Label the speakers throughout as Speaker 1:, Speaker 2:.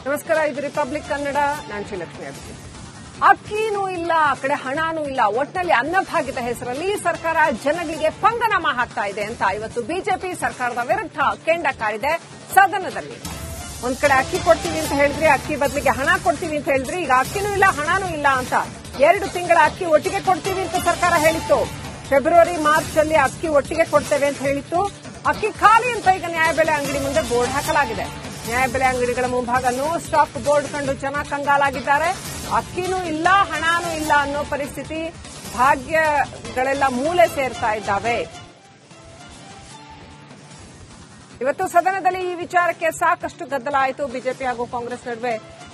Speaker 1: ನಮಸ್ಕಾರ, ಇದು ರಿಪಬ್ಲಿಕ್ ಕನ್ನಡ. ನಾನು ಶ್ರೀಲಕ್ಷ್ಮಿ ಅಭಿಷೇಕ್. ಅಕ್ಕಿನೂ ಇಲ್ಲ, ಆ ಕಡೆ ಹಣನೂ ಇಲ್ಲ, ಒಟ್ಟಿನಲ್ಲಿ ಅನ್ನಭಾಗ್ಯದ ಹೆಸರಲ್ಲಿ ಸರ್ಕಾರ ಜನಗಳಿಗೆ ಪಂಗನಾಮ ಹಾಕ್ತಾ ಇದೆ ಅಂತ ಇವತ್ತು ಬಿಜೆಪಿ ಸರ್ಕಾರದ ವಿರುದ್ಧ ಕೆಂಡ ಕಾರಿದೆ ಸದನದಲ್ಲಿ. ಒಂದ್ ಕಡೆ ಅಕ್ಕಿ ಕೊಡ್ತೀವಿ ಅಂತ ಹೇಳಿದ್ರಿ, ಅಕ್ಕಿ ಬದಲಿಗೆ ಹಣ ಕೊಡ್ತೀವಿ ಅಂತ ಹೇಳಿದ್ರಿ. ಈಗ ಅಕ್ಕಿನೂ ಇಲ್ಲ, ಹಣನೂ ಇಲ್ಲ ಅಂತ 2 ತಿಂಗಳ ಅಕ್ಕಿ ಒಟ್ಟಿಗೆ ಕೊಡ್ತೀವಿ ಅಂತ ಸರ್ಕಾರ ಹೇಳಿತ್ತು. ಫೆಬ್ರವರಿ ಮಾರ್ಚ್ ಅಲ್ಲಿ ಅಕ್ಕಿ ಒಟ್ಟಿಗೆ ಕೊಡ್ತೇವೆ ಅಂತ ಹೇಳಿತ್ತು. ಅಕ್ಕಿ ಖಾಲಿ ಅಂತ ಈಗ ನ್ಯಾಯಬೆಲೆ ಅಂಗಡಿ ಮುಂದೆ ಬೋರ್ಡ್ ಹಾಕಲಾಗಿದೆ. ನ್ಯಾಯಬೆಲೆ ಅಂಗಡಿಗಳ ಮುಂಭಾಗ ನೋ ಸ್ಟಾಕ್ ಬೋರ್ಡ್ ಕಂಡು ಜನ ಕಂಗಾಲಾಗಿದ್ದಾರೆ. ಅಕ್ಕಿನೂ ಇಲ್ಲ, ಹಣನೂ ಇಲ್ಲ ಅನ್ನೋ ಪರಿಸ್ಥಿತಿ. ಭಾಗ್ಯಗಳೆಲ್ಲ ಮೂಲೆ ಸೇರ್ತಾ ಇದ್ದಾವೆ. ಇವತ್ತು ಸದನದಲ್ಲಿ ಈ ವಿಚಾರಕ್ಕೆ ಸಾಕಷ್ಟು ಗದ್ದಲ ಆಯಿತು. ಬಿಜೆಪಿ ಹಾಗೂ ಕಾಂಗ್ರೆಸ್ ನಡುವೆ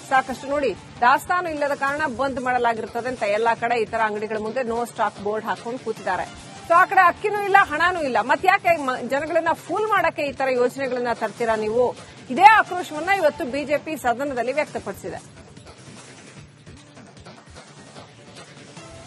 Speaker 1: ಸಾಕಷ್ಟು. ನೋಡಿ, ದಾಸ್ತಾನು ಇಲ್ಲದ ಕಾರಣ ಬಂದ್ ಮಾಡಲಾಗಿರುತ್ತದೆ ಅಂತ ಎಲ್ಲಾ ಕಡೆ ಈ ತರ ಅಂಗಡಿಗಳ ಮುಂದೆ ನೋ ಸ್ಟಾಕ್ ಬೋರ್ಡ್ ಹಾಕೊಂಡು ಕೂತಿದ್ದಾರೆ. ಸೊ ಆ ಕಡೆ ಅಕ್ಕಿನೂ ಇಲ್ಲ, ಹಣನೂ ಇಲ್ಲ. ಮತ್ತೆ ಯಾಕೆ ಜನಗಳನ್ನ ಫೂಲ್ ಮಾಡಕ್ಕೆ ಈ ತರ ಯೋಜನೆಗಳನ್ನ ತರ್ತೀರಾ ನೀವು? ಇದೇ ಆಕ್ರೋಶವನ್ನ ಇವತ್ತು ಬಿಜೆಪಿ ಸದನದಲ್ಲಿ ವ್ಯಕ್ತಪಡಿಸಿದೆ.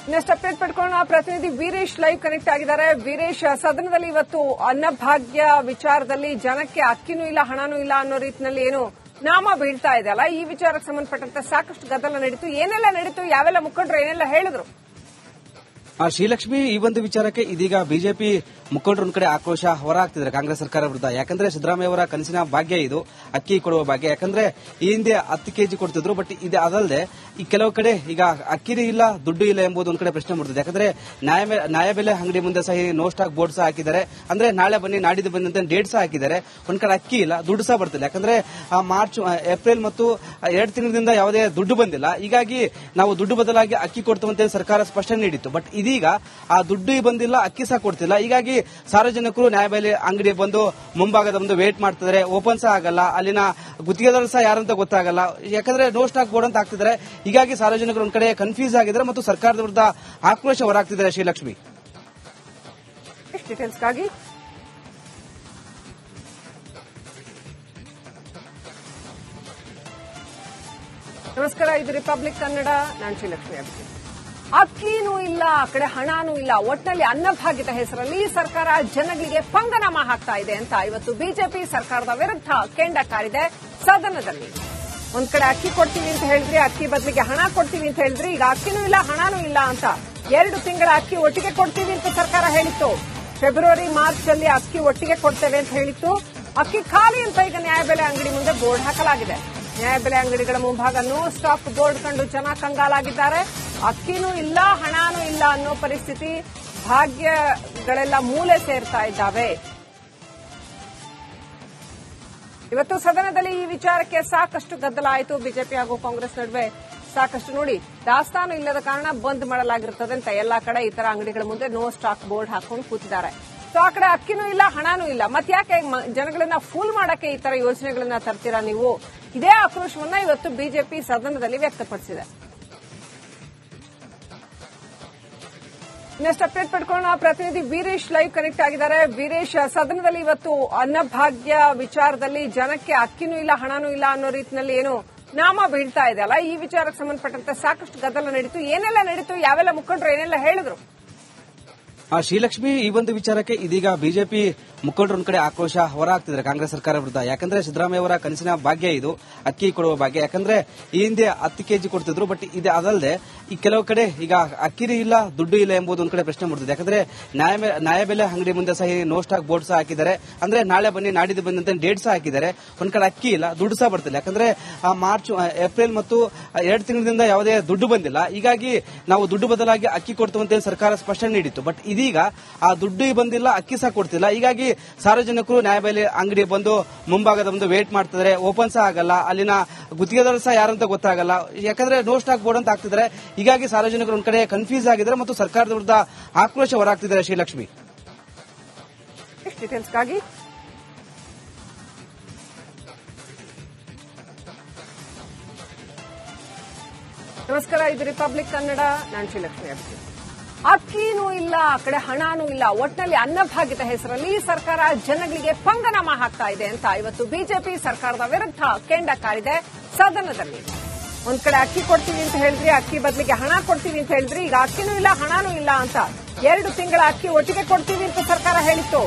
Speaker 1: ಇನ್ನಷ್ಟು ಅಪ್ಡೇಟ್ ಪಡ್ಕೊಳ್ಳೋಣ. ಪ್ರತಿನಿಧಿ ವೀರೇಶ್ ಲೈವ್ ಕನೆಕ್ಟ್ ಆಗಿದ್ದಾರೆ. ವೀರೇಶ್, ಸದನದಲ್ಲಿ ಇವತ್ತು ಅನ್ನಭಾಗ್ಯ ವಿಚಾರದಲ್ಲಿ ಜನಕ್ಕೆ ಅಕ್ಕಿನೂ ಇಲ್ಲ, ಹಣನೂ ಇಲ್ಲ ಅನ್ನೋ ರೀತಿಯಲ್ಲಿ ಏನು ನಾಮ ಬೀಳ್ತಾ ಇದೆ ಅಲ್ಲ, ಈ ವಿಚಾರಕ್ಕೆ ಸಂಬಂಧಪಟ್ಟಂತೆ ಸಾಕಷ್ಟು ಗದ್ದಲ ನಡೀತು. ಏನೆಲ್ಲ ನಡೀತು, ಯಾವೆಲ್ಲ ಮುಖಂಡರು ಏನೆಲ್ಲ ಹೇಳಿದ್ರು?
Speaker 2: ಶ್ರೀಲಕ್ಷ್ಮಿ, ಈ ಒಂದು ವಿಚಾರಕ್ಕೆ ಇದೀಗ ಬಿಜೆಪಿ ಮುಖಂಡರು ಒಂದ್ ಕಡೆ ಆಕ್ರೋಶ ಹೊರಹಾಕ್ತಿದ್ದಾರೆ ಕಾಂಗ್ರೆಸ್ ಸರ್ಕಾರ ವಿರುದ್ಧ. ಯಾಕಂದ್ರೆ ಸಿದ್ದರಾಮಯ್ಯ ಅವರ ಕನಸಿನ ಭಾಗ್ಯ ಇದು, ಅಕ್ಕಿ ಕೊಡುವ ಭಾಗ್ಯ. ಯಾಕಂದ್ರೆ ಈ ಹಿಂದೆ 10 ಕೆಜಿ ಕೊಡ್ತಿದ್ರು, ಬಟ್ ಇದು ಅದಲ್ಲದೆ ಈ ಕೆಲವು ಕಡೆ ಈಗ ಅಕ್ಕಿನೇ ಇಲ್ಲ, ದುಡ್ಡು ಇಲ್ಲ ಎಂಬುದು ಒಂದ್ ಕಡೆ ಪ್ರಶ್ನೆ ಮೂಡುತ್ತದೆ. ಯಾಕಂದ್ರೆ ನ್ಯಾಯಬೆಲೆ ಅಂಗಡಿ ಮುಂದೆ ಸಹ ನೋ ಸ್ಟಾಕ್ ಬೋರ್ಡ್ ಸಹ ಹಾಕಿದ್ದಾರೆ. ಅಂದ್ರೆ ನಾಳೆ ಬನ್ನಿ, ನಾಡಿದ್ದು ಬನ್ನಿ ಅಂತ ಡೇಟ್ ಸಹ ಹಾಕಿದ್ದಾರೆ. ಒಂದ್ ಕಡೆ ಅಕ್ಕಿ ಇಲ್ಲ, ದುಡ್ಡು ಸಹ ಬರ್ತಿಲ್ಲ. ಯಾಕಂದ್ರೆ ಮಾರ್ಚ್, ಏಪ್ರಿಲ್ ಮತ್ತು 2 ತಿಂಗಳಿಂದ ಯಾವುದೇ ದುಡ್ಡು ಬಂದಿಲ್ಲ. ಹೀಗಾಗಿ ನಾವು ದುಡ್ಡು ಬದಲಾಗಿ ಅಕ್ಕಿ ಕೊಡ್ತೇವೆ ಸರ್ಕಾರ ಸ್ಪಷ್ಟನೆ ನೀಡಿತ್ತು. ಬಟ್ ಇದೀಗ ಆ ದುಡ್ಡು ಬಂದಿಲ್ಲ, ಅಕ್ಕಿ ಸಹ ಕೊಡ್ತಿಲ್ಲ. ಹೀಗಾಗಿ ಸಾರ್ವಜನಿಕರು ನ್ಯಾಯಬೆಲೆ ಅಂಗಡಿ ಬಂದು ಮುಂಭಾಗದ ಒಂದು ವೇಟ್ ಮಾಡ್ತಿದ್ದಾರೆ. ಓಪನ್ ಸಹ ಆಗಲ್ಲ, ಅಲ್ಲಿನ ಗುತ್ತಿಗೆದಾರರು ಸಹ ಯಾರಂತ ಗೊತ್ತಾಗಲ್ಲ. ಯಾಕಂದ್ರೆ ನೋ ಸ್ಟಾಕ್ ಬೋರ್ಡ್ ಅಂತ ಹಾಕ್ತಿದ್ದಾರೆ. ಹೀಗಾಗಿ ಸಾರ್ವಜನಿಕರು ಒಂದ್ ಕಡೆ ಕನ್ಫ್ಯೂಸ್ ಆಗಿದ್ದಾರೆ ಮತ್ತು ಸರ್ಕಾರದ ವಿರುದ್ಧ ಆಕ್ರೋಶ ಹೊರಹಾಕ್ತಿದ್ದಾರೆ. ಶ್ರೀಲಕ್ಷ್ಮಿ,
Speaker 1: ಡೀಟೇಲ್ಸ್ಗಾಗಿ ನಮಸ್ಕಾರ, ಇದು ರಿಪಬ್ಲಿಕ್ ಕನ್ನಡ. ನಾನು ಶ್ರೀಲಕ್ಷ್ಮಿ ಅಭಿಷೇಕ್. ಅಕ್ಕಿನೂ ಇಲ್ಲ, ಆ ಕಡೆ ಹಣನೂ ಇಲ್ಲ, ಒಟ್ಟಿನಲ್ಲಿ ಅನ್ನಭಾಗ್ಯದ ಹೆಸರಲ್ಲಿ ಸರ್ಕಾರ ಜನಗಳಿಗೆ ಪಂಗನಾಮ ಹಾಕ್ತಾ ಇದೆ ಅಂತ ಇವತ್ತು ಬಿಜೆಪಿ ಸರ್ಕಾರದ ವಿರುದ್ಧ ಕೆಂಡ ಕಾರಿದೆ ಸದನದಲ್ಲಿ. ಒಂದ್ ಕಡೆ ಅಕ್ಕಿ ಕೊಡ್ತೀವಿ ಅಂತ ಹೇಳಿದ್ರಿ, ಅಕ್ಕಿ ಬದಲಿಗೆ ಹಣ ಕೊಡ್ತೀವಿ ಅಂತ ಹೇಳಿದ್ರಿ. ಈಗ ಅಕ್ಕಿನೂ ಇಲ್ಲ, ಹಣನೂ ಇಲ್ಲ ಅಂತ 2 ತಿಂಗಳ ಅಕ್ಕಿ ಒಟ್ಟಿಗೆ ಕೊಡ್ತೀವಿ ಅಂತ ಸರ್ಕಾರ ಹೇಳಿತ್ತು. ಫೆಬ್ರವರಿ ಮಾರ್ಚ್ ಅಲ್ಲಿ ಅಕ್ಕಿ ಒಟ್ಟಿಗೆ ಕೊಡ್ತೇವೆ ಅಂತ ಹೇಳಿತ್ತು. ಅಕ್ಕಿ ಖಾಲಿ ಅಂತ ಈಗ ನ್ಯಾಯಬೆಲೆ ಅಂಗಡಿ ಮುಂದೆ ಬೋರ್ಡ್ ಹಾಕಲಾಗಿದೆ. ನ್ಯಾಯಬೆಲೆ ಅಂಗಡಿಗಳ ಮುಂಭಾಗ ನೋ ಸ್ಟಾಕ್ ಬೋರ್ಡ್ ಕಂಡು ಜನ ಕಂಗಾಲಾಗಿದ್ದಾರೆ. ಅಕ್ಕಿನೂ ಇಲ್ಲ, ಹಣನೂ ಇಲ್ಲ ಅನ್ನೋ ಪರಿಸ್ಥಿತಿ. ಭಾಗ್ಯಗಳೆಲ್ಲ ಮೂಲೆ ಸೇರ್ತಾ ಇದ್ದಾವೆ. ಇವತ್ತು ಸದನದಲ್ಲಿ ಈ ವಿಚಾರಕ್ಕೆ ಸಾಕಷ್ಟು ಗದ್ದಲ ಆಯಿತು. ಬಿಜೆಪಿ ಹಾಗೂ ಕಾಂಗ್ರೆಸ್ ನಡುವೆ ಸಾಕಷ್ಟು. ನೋಡಿ, ದಾಸ್ತಾನು ಇಲ್ಲದ ಕಾರಣ ಬಂದ್ ಮಾಡಲಾಗಿರುತ್ತದೆ ಅಂತ ಎಲ್ಲಾ ಕಡೆ ಈ ತರ ಅಂಗಡಿಗಳ ಮುಂದೆ ನೋ ಸ್ಟಾಕ್ ಬೋರ್ಡ್ ಹಾಕೊಂಡು ಕೂತಿದ್ದಾರೆ. ಸೊ ಆ ಕಡೆ ಅಕ್ಕಿನೂ ಇಲ್ಲ, ಹಣನೂ ಇಲ್ಲ. ಮತ್ತೆ ಯಾಕೆ ಜನಗಳನ್ನ ಫೂಲ್ ಮಾಡಕ್ಕೆ ಈ ತರ ಯೋಜನೆಗಳನ್ನ ತರ್ತೀರಾ ನೀವು? ಇದೇ ಆಕ್ರೋಶವನ್ನ ಇವತ್ತು ಬಿಜೆಪಿ ಸದನದಲ್ಲಿ ವ್ಯಕ್ತಪಡಿಸಿದೆ. ಇನ್ನಷ್ಟು ಅಪ್ಡೇಟ್ ಪಡ್ಕೊಳ್ಳೋಣ. ಪ್ರತಿನಿಧಿ ವೀರೇಶ್ ಲೈವ್ ಕನೆಕ್ಟ್ ಆಗಿದ್ದಾರೆ. ವೀರೇಶ್, ಸದನದಲ್ಲಿ ಇವತ್ತು ಅನ್ನಭಾಗ್ಯ ವಿಚಾರದಲ್ಲಿ ಜನಕ್ಕೆ ಅಕ್ಕಿನೂ ಇಲ್ಲ, ಹಣನೂ ಇಲ್ಲ ಅನ್ನೋ ರೀತಿಯಲ್ಲಿ ಏನು ನಾಮ ಬೀಳ್ತಾ ಇದೆ ಅಲ್ಲ, ಈ ವಿಚಾರಕ್ಕೆ ಸಂಬಂಧಪಟ್ಟಂತೆ ಸಾಕಷ್ಟು ಗದ್ದಲ ನಡೀತು. ಏನೆಲ್ಲ ನಡೀತು, ಯಾವೆಲ್ಲ ಮುಖಂಡರು ಏನೆಲ್ಲ ಹೇಳಿದ್ರು?
Speaker 2: ಶ್ರೀಲಕ್ಷ್ಮಿ, ಈ ಒಂದು ವಿಚಾರಕ್ಕೆ ಇದೀಗ ಬಿಜೆಪಿ ಮುಖಂಡರು ಒಂದ್ ಕಡೆ ಆಕ್ರೋಶ ಹೊರಹಾಕ್ತಿದ್ದಾರೆ ಕಾಂಗ್ರೆಸ್ ಸರ್ಕಾರ ವಿರುದ್ಧ. ಯಾಕಂದ್ರೆ ಸಿದ್ದರಾಮಯ್ಯ ಅವರ ಕನಸಿನ ಭಾಗ್ಯ ಇದು, ಅಕ್ಕಿ ಕೊಡುವ ಭಾಗ್ಯ. ಯಾಕಂದ್ರೆ ಈ ಹಿಂದೆ 10 ಕೆಜಿ ಕೊಡ್ತಿದ್ರು, ಬಟ್ ಇದು ಅದಲ್ಲದೆ ಈ ಕೆಲವು ಕಡೆ ಈಗ ಅಕ್ಕಿನೇ ಇಲ್ಲ, ದುಡ್ಡು ಇಲ್ಲ ಎಂಬುದು ಒಂದ್ ಕಡೆ ಪ್ರಶ್ನೆ ಮೂಡುತ್ತದೆ. ಯಾಕಂದ್ರೆ ನ್ಯಾಯಬೆಲೆ ಅಂಗಡಿ ಮುಂದೆ ಸಹ ನೋ ಸ್ಟಾಕ್ ಬೋರ್ಡ್ ಸಹ ಹಾಕಿದ್ದಾರೆ. ಅಂದ್ರೆ ನಾಳೆ ಬನ್ನಿ, ನಾಡಿದ್ದು ಬನ್ನಿ ಅಂತ ಡೇಟ್ ಸಹ ಹಾಕಿದ್ದಾರೆ. ಒಂದ್ ಕಡೆ ಅಕ್ಕಿ ಇಲ್ಲ, ದುಡ್ಡು ಸಹ ಬರ್ತಿಲ್ಲ. ಯಾಕಂದ್ರೆ ಮಾರ್ಚ್, ಏಪ್ರಿಲ್ ಮತ್ತು 2 ತಿಂಗಳಿಂದ ಯಾವುದೇ ದುಡ್ಡು ಬಂದಿಲ್ಲ. ಹೀಗಾಗಿ ನಾವು ದುಡ್ಡು ಬದಲಾಗಿ ಅಕ್ಕಿ ಕೊಡ್ತೇವೆ ಸರ್ಕಾರ ಸ್ಪಷ್ಟನೆ ನೀಡಿತ್ತು. ಬಟ್ ಇದೀಗ ಆ ದುಡ್ಡು ಬಂದಿಲ್ಲ, ಅಕ್ಕಿ ಸಹ ಕೊಡ್ತಿಲ್ಲ. ಹೀಗಾಗಿ ಸಾರ್ವಜನಿಕರು ನ್ಯಾಯಬೆಲೆ ಅಂಗಡಿ ಬಂದು ಮುಂಭಾಗದ ಒಂದು ವೇಟ್ ಮಾಡ್ತಿದ್ದಾರೆ. ಓಪನ್ ಸಹ ಆಗಲ್ಲ, ಅಲ್ಲಿನ ಗುತ್ತಿಗೆದಾರರು ಸಹ ಯಾರಂತ ಗೊತ್ತಾಗಲ್ಲ. ಯಾಕಂದ್ರೆ ನೋ ಸ್ಟಾಕ್ ಬೋರ್ಡ್ ಅಂತ ಹಾಕ್ತಿದ್ದಾರೆ. ಹೀಗಾಗಿ ಸಾರ್ವಜನಿಕರು ಒಂದ್ ಕಡೆ ಕನ್ಫ್ಯೂಸ್ ಆಗಿದ್ದಾರೆ ಮತ್ತು ಸರ್ಕಾರದ ವಿರುದ್ಧ ಆಕ್ರೋಶ ಹೊರಹಾಕ್ತಿದ್ದಾರೆ. ಶ್ರೀಲಕ್ಷ್ಮಿ,
Speaker 1: ಡೀಟೇಲ್ಸ್ಗಾಗಿ ನಮಸ್ಕಾರ, ಇದು ರಿಪಬ್ಲಿಕ್ ಕನ್ನಡ. ನಾನು ಶ್ರೀಲಕ್ಷ್ಮಿ ಅಭಿಷೇಕ್. ಅಕ್ಕಿನೂ ಇಲ್ಲ, ಆ ಕಡೆ ಹಣನೂ ಇಲ್ಲ, ಒಟ್ಟಿನಲ್ಲಿ ಅನ್ನಭಾಗ್ಯದ ಹೆಸರಲ್ಲಿ ಸರ್ಕಾರ ಜನಗಳಿಗೆ ಪಂಗನಾಮ ಹಾಕ್ತಾ ಇದೆ ಅಂತ ಇವತ್ತು ಬಿಜೆಪಿ ಸರ್ಕಾರದ ವಿರುದ್ಧ ಕೆಂಡ ಕಾರಿದೆ ಸದನದಲ್ಲಿ. ಒಂದ್ ಕಡೆ ಅಕ್ಕಿ ಕೊಡ್ತೀವಿ ಅಂತ ಹೇಳಿದ್ರಿ, ಅಕ್ಕಿ ಬದಲಿಗೆ ಹಣ ಕೊಡ್ತೀವಿ ಅಂತ ಹೇಳಿದ್ರಿ. ಈಗ ಅಕ್ಕಿನೂ ಇಲ್ಲ, ಹಣನೂ ಇಲ್ಲ ಅಂತ 2 ತಿಂಗಳ ಅಕ್ಕಿ ಒಟ್ಟಿಗೆ ಕೊಡ್ತೀವಿ ಅಂತ ಸರ್ಕಾರ ಹೇಳಿತ್ತು.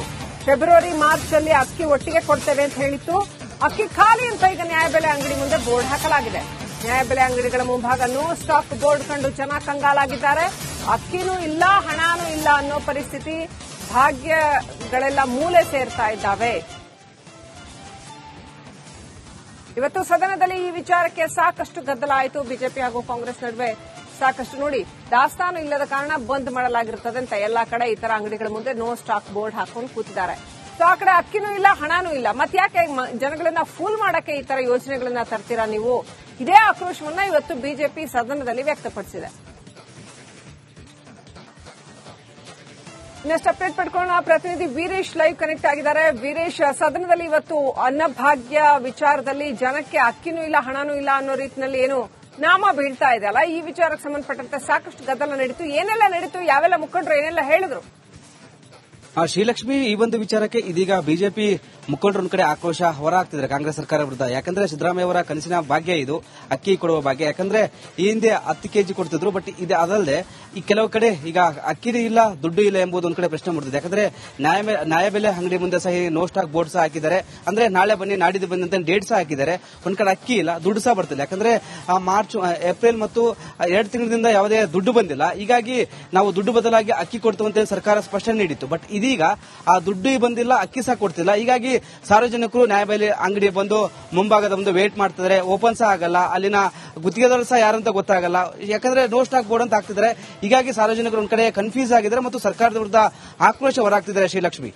Speaker 1: ಫೆಬ್ರವರಿ ಮಾರ್ಚ್ ಅಲ್ಲಿ ಅಕ್ಕಿ ಒಟ್ಟಿಗೆ ಕೊಡ್ತೇವೆ ಅಂತ ಹೇಳಿತ್ತು. ಅಕ್ಕಿ ಖಾಲಿ ಅಂತ ಈಗ ನ್ಯಾಯಬೆಲೆ ಅಂಗಡಿ ಮುಂದೆ ಬೋರ್ಡ್ ಹಾಕಲಾಗಿದೆ. ನ್ಯಾಯಬೆಲೆ ಅಂಗಡಿಗಳ ಮುಂಭಾಗ ನೋ ಸ್ಟಾಕ್ ಬೋರ್ಡ್ ಕಂಡು ಜನ ಕಂಗಾಲಾಗಿದ್ದಾರೆ. ಅಕ್ಕಿನೂ ಇಲ್ಲ, ಹಣನೂ ಇಲ್ಲ ಅನ್ನೋ ಪರಿಸ್ಥಿತಿ. ಭಾಗ್ಯಗಳೆಲ್ಲ ಮೂಲೆ ಸೇರ್ತಾ ಇದ್ದಾವೆ. ಇವತ್ತು ಸದನದಲ್ಲಿ ಈ ವಿಚಾರಕ್ಕೆ ಸಾಕಷ್ಟು ಗದ್ದಲ ಆಯಿತು. ಬಿಜೆಪಿ ಹಾಗೂ ಕಾಂಗ್ರೆಸ್ ನಡುವೆ ಸಾಕಷ್ಟು ನೋಡಿ, ದಾಸ್ತಾನು ಇಲ್ಲದ ಕಾರಣ ಬಂದ್ ಮಾಡಲಾಗಿರುತ್ತದೆ ಅಂತ ಎಲ್ಲಾ ಕಡೆ ಈ ತರ ಅಂಗಡಿಗಳ ಮುಂದೆ ನೋ ಸ್ಟಾಕ್ ಬೋರ್ಡ್ ಹಾಕೊಂಡು ಕೂತಿದ್ದಾರೆ. ಸೊ ಆ ಕಡೆ ಅಕ್ಕಿನೂ ಇಲ್ಲ, ಹಣನೂ ಇಲ್ಲ, ಮತ್ತ್ಯಾಕೆ ಜನಗಳನ್ನ ಫೂಲ್ ಮಾಡಕ್ಕೆ ಈ ತರ ಯೋಜನೆಗಳನ್ನ ತರ್ತೀರಾ ನೀವು? ಇದೇ ಆಕ್ರೋಶವನ್ನ ಇವತ್ತು ಬಿಜೆಪಿ ಸದನದಲ್ಲಿ ವ್ಯಕ್ತಪಡಿಸಿದೆ. ನೆಕ್ಸ್ಟ್ ಅಪ್ಡೇಟ್ ಪಡ್ಕೊಳ್ಳೋಣ. ಪ್ರತಿನಿಧಿ ವೀರೇಶ್ ಲೈವ್ ಕನೆಕ್ಟ್ ಆಗಿದ್ದಾರೆ. ವೀರೇಶ್, ಸದನದಲ್ಲಿ ಇವತ್ತು ಅನ್ನಭಾಗ್ಯ ವಿಚಾರದಲ್ಲಿ ಜನಕ್ಕೆ ಅಕ್ಕಿನೂ ಇಲ್ಲ, ಹಣನೂ ಇಲ್ಲ ಅನ್ನೋ ರೀತಿಯಲ್ಲಿ ಏನು ನಾಮ ಬೀಳ್ತಾ ಇದೆ ಅಲ್ಲ, ಈ ವಿಚಾರಕ್ಕೆ ಸಂಬಂಧಪಟ್ಟಂತೆ ಸಾಕಷ್ಟು ಗದ್ದಲ ನಡೀತು. ಏನೆಲ್ಲ ನಡೀತು, ಯಾವೆಲ್ಲ ಮುಖಂಡರು ಏನೆಲ್ಲ ಹೇಳಿದ್ರು?
Speaker 2: ಶ್ರೀಲಕ್ಷ್ಮಿ, ಈ ಒಂದು ವಿಚಾರಕ್ಕೆ ಇದೀಗ ಬಿಜೆಪಿ ಮುಖಂಡರ ಕಡೆ ಆಕ್ರೋಶ ಹೊರಹಾಕ್ತಿದ್ದಾರೆ ಕಾಂಗ್ರೆಸ್ ಸರ್ಕಾರ ವಿರುದ್ಧ. ಯಾಕಂದ್ರೆ ಸಿದ್ದರಾಮಯ್ಯ ಅವರ ಕನಸಿನ ಭಾಗ್ಯ ಇದು, ಅಕ್ಕಿ ಕೊಡುವ ಭಾಗ್ಯ. ಯಾಕಂದ್ರೆ ಈ ಹಿಂದೆ 10 ಕೆಜಿ ಕೊಡ್ತಿದ್ರು, ಬಟ್ ಇದು ಅದಲ್ಲದೆ ಈ ಕೆಲವು ಕಡೆ ಈಗ ಅಕ್ಕಿನೂ ಇಲ್ಲ, ದುಡ್ಡು ಇಲ್ಲ ಎಂಬುದು ಒಂದ್ ಕಡೆ ಪ್ರಶ್ನೆ ಮೂಡಿದೆ. ಯಾಕಂದ್ರೆ ನ್ಯಾಯಬೆಲೆ ಅಂಗಡಿ ಮುಂದೆ ಸಹ ನೋ ಸ್ಟಾಕ್ ಬೋರ್ಡ್ ಸಹ ಹಾಕಿದ್ದಾರೆ. ಅಂದ್ರೆ ನಾಳೆ ಬನ್ನಿ, ನಾಡಿದ್ದು ಬನ್ನಿ ಅಂತ ಡೇಟ್ ಸಹ ಹಾಕಿದ್ದಾರೆ. ಒಂದ್ ಕಡೆ ಅಕ್ಕಿ ಇಲ್ಲ, ದುಡ್ಡು ಸಹ ಬರ್ತಿಲ್ಲ. ಯಾಕಂದ್ರೆ ಏಪ್ರಿಲ್ ಮತ್ತು 2 ತಿಂಗಳಿಂದ ಯಾವುದೇ ದುಡ್ಡು ಬಂದಿಲ್ಲ. ಹೀಗಾಗಿ ನಾವು ದುಡ್ಡು ಬದಲಾಗಿ ಅಕ್ಕಿ ಕೊಡ್ತೀವಿ ಅಂತ ಸರ್ಕಾರ ಸ್ಪಷ್ಟನೆ ನೀಡಿತ್ತು. ಬಟ್ ಇದೀಗ ಆ ದುಡ್ಡು ಬಂದಿಲ್ಲ, ಅಕ್ಕಿ ಸಹ ಕೊಡ್ತಿಲ್ಲ. ಹೀಗಾಗಿ ಸಾರ್ವಜನಿಕರು ನ್ಯಾಯಬೆಲೆ ಅಂಗಡಿ ಬಂದು ಮುಂಭಾಗದ ಒಂದು ವೇಟ್ ಮಾಡ್ತಿದ್ದಾರೆ. ಓಪನ್ ಸಹ ಆಗಲ್ಲ, ಅಲ್ಲಿನ ಗುತ್ತಿಗೆದಾರರು ಸಹ ಯಾರಂತ ಗೊತ್ತಾಗಲ್ಲ. ಯಾಕಂದ್ರೆ ನೋ ಸ್ಟಾಕ್ ಬೋರ್ಡ್ ಅಂತ ಹಾಕ್ತಿದ್ದಾರೆ. ಹೀಗಾಗಿ ಸಾರ್ವಜನಿಕರು ಒಂದ್ ಕಡೆ ಕನ್ಫ್ಯೂಸ್ ಆಗಿದ್ದಾರೆ ಮತ್ತು ಸರ್ಕಾರದ ವಿರುದ್ಧ ಆಕ್ರೋಶ ಹೊರಹಾಕ್ತಿದ್ದಾರೆ. ಶ್ರೀಲಕ್ಷ್ಮಿ,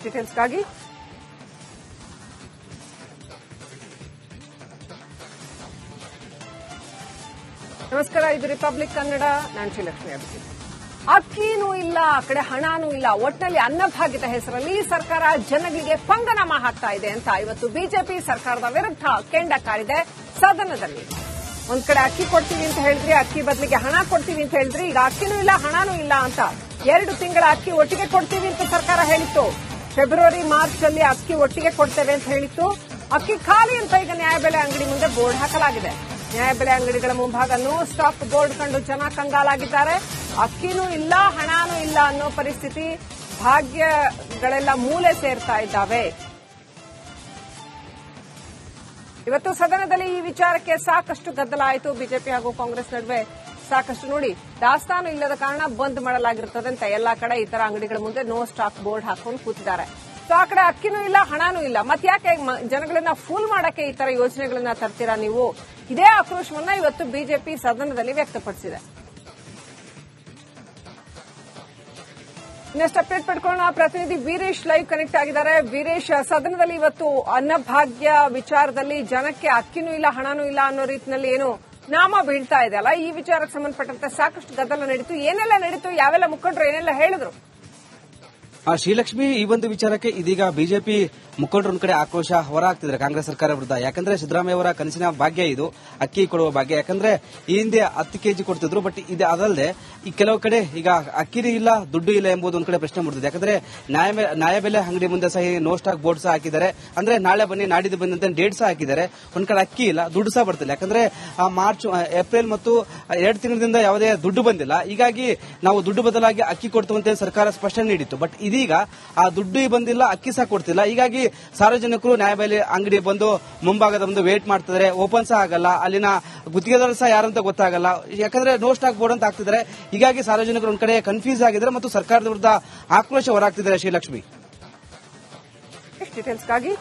Speaker 1: ಡೀಟೇಲ್ಸ್ಗಾಗಿ ನಮಸ್ಕಾರ. ಇದು ರಿಪಬ್ಲಿಕ್ ಕನ್ನಡ, ನಾನು ಶ್ರೀಲಕ್ಷ್ಮಿ ಅಭಿಷೇಕ್. ಅಕ್ಕಿನೂ ಇಲ್ಲ, ಆ ಕಡೆ ಹಣನೂ ಇಲ್ಲ, ಒಟ್ಟಿನಲ್ಲಿ ಅನ್ನಭಾಗ್ಯದ ಹೆಸರಲ್ಲಿ ಸರ್ಕಾರ ಜನಗಳಿಗೆ ಪಂಗನಾಮ ಹಾಕ್ತಾ ಇದೆ ಅಂತ ಇವತ್ತು ಬಿಜೆಪಿ ಸರ್ಕಾರದ ವಿರುದ್ಧ ಕೆಂಡ ಕಾರಿದೆ ಸದನದಲ್ಲಿ. ಒಂದ್ ಕಡೆ ಅಕ್ಕಿ ಕೊಡ್ತೀವಿ ಅಂತ ಹೇಳಿದ್ರಿ, ಅಕ್ಕಿ ಬದಲಿಗೆ ಹಣ ಕೊಡ್ತೀವಿ ಅಂತ ಹೇಳಿದ್ರಿ. ಈಗ ಅಕ್ಕಿನೂ ಇಲ್ಲ, ಹಣನೂ ಇಲ್ಲ ಅಂತ 2 ತಿಂಗಳ ಅಕ್ಕಿ ಒಟ್ಟಿಗೆ ಕೊಡ್ತೀವಿ ಅಂತ ಸರ್ಕಾರ ಹೇಳಿತ್ತು. ಫೆಬ್ರವರಿ ಮಾರ್ಚ್ ಅಲ್ಲಿ ಅಕ್ಕಿ ಒಟ್ಟಿಗೆ ಕೊಡ್ತೇವೆ ಅಂತ ಹೇಳಿತ್ತು. ಅಕ್ಕಿ ಖಾಲಿ ಅಂತ ಈಗ ನ್ಯಾಯಬೆಲೆ ಅಂಗಡಿ ಮುಂದೆ ಬೋರ್ಡ್ ಹಾಕಲಾಗಿದೆ. ನ್ಯಾಯಬೆಲೆ ಅಂಗಡಿಗಳ ಮುಂಭಾಗ ನೋ ಸ್ಟಾಕ್ ಬೋರ್ಡ್ ಕಂಡು ಜನ ಕಂಗಾಲಾಗಿದ್ದಾರೆ. ಅಕ್ಕಿನೂ ಇಲ್ಲ, ಹಣನೂ ಇಲ್ಲ ಅನ್ನೋ ಪರಿಸ್ಥಿತಿ. ಭಾಗ್ಯಗಳೆಲ್ಲ ಮೂಲೆ ಸೇರ್ತಾ ಇದ್ದಾವೆ. ಇವತ್ತು ಸದನದಲ್ಲಿ ಈ ವಿಚಾರಕ್ಕೆ ಸಾಕಷ್ಟು ಗದ್ದಲ ಆಯಿತು. ಬಿಜೆಪಿ ಹಾಗೂ ಕಾಂಗ್ರೆಸ್ ನಡುವೆ ಸಾಕಷ್ಟು ನೋಡಿ, ದಾಸ್ತಾನು ಇಲ್ಲದ ಕಾರಣ ಬಂದ್ ಮಾಡಲಾಗಿರುತ್ತದೆ ಅಂತ ಎಲ್ಲಾ ಕಡೆ ಈ ತರ ಅಂಗಡಿಗಳ ಮುಂದೆ ನೋ ಸ್ಟಾಕ್ ಬೋರ್ಡ್ ಹಾಕೊಂಡು ಕೂತಿದ್ದಾರೆ. ಸೊ ಆ ಕಡೆ ಅಕ್ಕಿನೂ ಇಲ್ಲ, ಹಣನೂ ಇಲ್ಲ, ಮತ್ತ್ಯಾಕೆ ಜನಗಳನ್ನ ಫೂಲ್ ಮಾಡಕ್ಕೆ ಈ ತರ ಯೋಜನೆಗಳನ್ನ ತರ್ತೀರಾ ನೀವು? ಇದೇ ಆಕ್ರೋಶವನ್ನ ಇವತ್ತು ಬಿಜೆಪಿ ಸದನದಲ್ಲಿ ವ್ಯಕ್ತಪಡಿಸಿದೆ. ನೆಕ್ಸ್ಟ್ ಅಪ್ಡೇಟ್ ಪಡ್ಕೊಳ್ಳೋಣ. ಪ್ರತಿನಿಧಿ ವೀರೇಶ್ ಲೈವ್ ಕನೆಕ್ಟ್ ಆಗಿದ್ದಾರೆ. ವೀರೇಶ್, ಸದನದಲ್ಲಿ ಇವತ್ತು ಅನ್ನಭಾಗ್ಯ ವಿಚಾರದಲ್ಲಿ ಜನಕ್ಕೆ ಅಕ್ಕಿನೂ ಇಲ್ಲ, ಹಣನೂ ಇಲ್ಲ ಅನ್ನೋ ರೀತಿಯಲ್ಲಿ ಏನು ನಾಮ ಬೀಳ್ತಾ ಇದೆ ಅಲ್ಲ, ಈ ವಿಚಾರಕ್ಕೆ ಸಂಬಂಧಪಟ್ಟಂತೆ ಸಾಕಷ್ಟು ಗದ್ದಲ ನಡೀತು. ಏನೆಲ್ಲ ನಡೀತು, ಯಾವೆಲ್ಲ ಮುಖಂಡರು ಏನೆಲ್ಲ ಹೇಳಿದ್ರು?
Speaker 2: ಶ್ರೀಲಕ್ಷ್ಮಿ, ಈ ಒಂದು ವಿಚಾರಕ್ಕೆ ಇದೀಗ ಬಿಜೆಪಿ ಮುಖಂಡರ ಕಡೆ ಆಕ್ರೋಶ ಹೊರಹಾಕ್ತಿದ್ದಾರೆ ಕಾಂಗ್ರೆಸ್ ಸರ್ಕಾರ ವಿರುದ್ಧ. ಯಾಕಂದ್ರೆ ಸಿದ್ದರಾಮಯ್ಯ ಅವರ ಕನಸಿನ ಭಾಗ್ಯ ಇದು, ಅಕ್ಕಿ ಕೊಡುವ ಭಾಗ್ಯ. ಯಾಕಂದ್ರೆ ಈ ಹಿಂದೆ 10 ಕೆಜಿ ಕೊಡ್ತಿದ್ರು, ಬಟ್ ಇದು ಅದಲ್ಲದೆ ಈ ಕೆಲವು ಕಡೆ ಈಗ ಅಕ್ಕಿನೂ ಇಲ್ಲ, ದುಡ್ಡು ಇಲ್ಲ ಎಂಬುದು ಒಂದ್ ಕಡೆ ಪ್ರಶ್ನೆ ಮೂಡಿದೆ. ಯಾಕಂದ್ರೆ ನ್ಯಾಯಬೆಲೆ ಅಂಗಡಿ ಮುಂದೆ ಸಹ ನೋ ಸ್ಟಾಕ್ ಬೋರ್ಡ್ ಸಹ ಹಾಕಿದ್ದಾರೆ. ಅಂದ್ರೆ ನಾಳೆ ಬನ್ನಿ, ನಾಡಿದ್ದು ಬನ್ನಿ ಅಂತ ಡೇಟ್ ಸಹ ಹಾಕಿದ್ದಾರೆ. ಒಂದ್ ಕಡೆ ಅಕ್ಕಿ ಇಲ್ಲ, ದುಡ್ಡು ಸಹ ಬರ್ತಿಲ್ಲ. ಯಾಕಂದ್ರೆ ಏಪ್ರಿಲ್ ಮತ್ತು 2 ತಿಂಗಳಿಂದ ಯಾವುದೇ ದುಡ್ಡು ಬಂದಿಲ್ಲ. ಹೀಗಾಗಿ ನಾವು ದುಡ್ಡು ಬದಲಾಗಿ ಅಕ್ಕಿ ಕೊಡ್ತೀವಿ ಅಂತ ಸರ್ಕಾರ ಸ್ಪಷ್ಟನೆ ನೀಡಿತ್ತು. ಬಟ್ ಇದೀಗ ಆ ದುಡ್ಡು ಬಂದಿಲ್ಲ, ಅಕ್ಕಿ ಸಹ ಕೊಡ್ತಿಲ್ಲ. ಹೀಗಾಗಿ ಸಾರ್ವಜನಿಕರು ನ್ಯಾಯಬೆಲೆ ಅಂಗಡಿ ಬಂದು ಮುಂಭಾಗದ ಒಂದು ವೇಟ್ ಮಾಡ್ತಿದ್ದಾರೆ. ಓಪನ್ ಸಹ ಆಗಲ್ಲ, ಅಲ್ಲಿನ ಗುತ್ತಿಗೆದಾರರು ಸಹ ಯಾರಂತ ಗೊತ್ತಾಗಲ್ಲ. ಯಾಕಂದ್ರೆ ನೋ ಸ್ಟಾಕ್ ಬೋರ್ಡ್ ಅಂತ ಹಾಕ್ತಿದ್ದಾರೆ. ಹೀಗಾಗಿ ಸಾರ್ವಜನಿಕರು ಒಂದ್ ಕಡೆ ಕನ್ಫ್ಯೂಸ್ ಆಗಿದ್ದಾರೆ ಮತ್ತು ಸರ್ಕಾರದ ವಿರುದ್ಧ ಆಕ್ರೋಶ ಹೊರಹಾಕ್ತಿದ್ದಾರೆ. ಶ್ರೀಲಕ್ಷ್ಮಿ,
Speaker 1: ಡೀಟೇಲ್ಸ್ಗಾಗಿ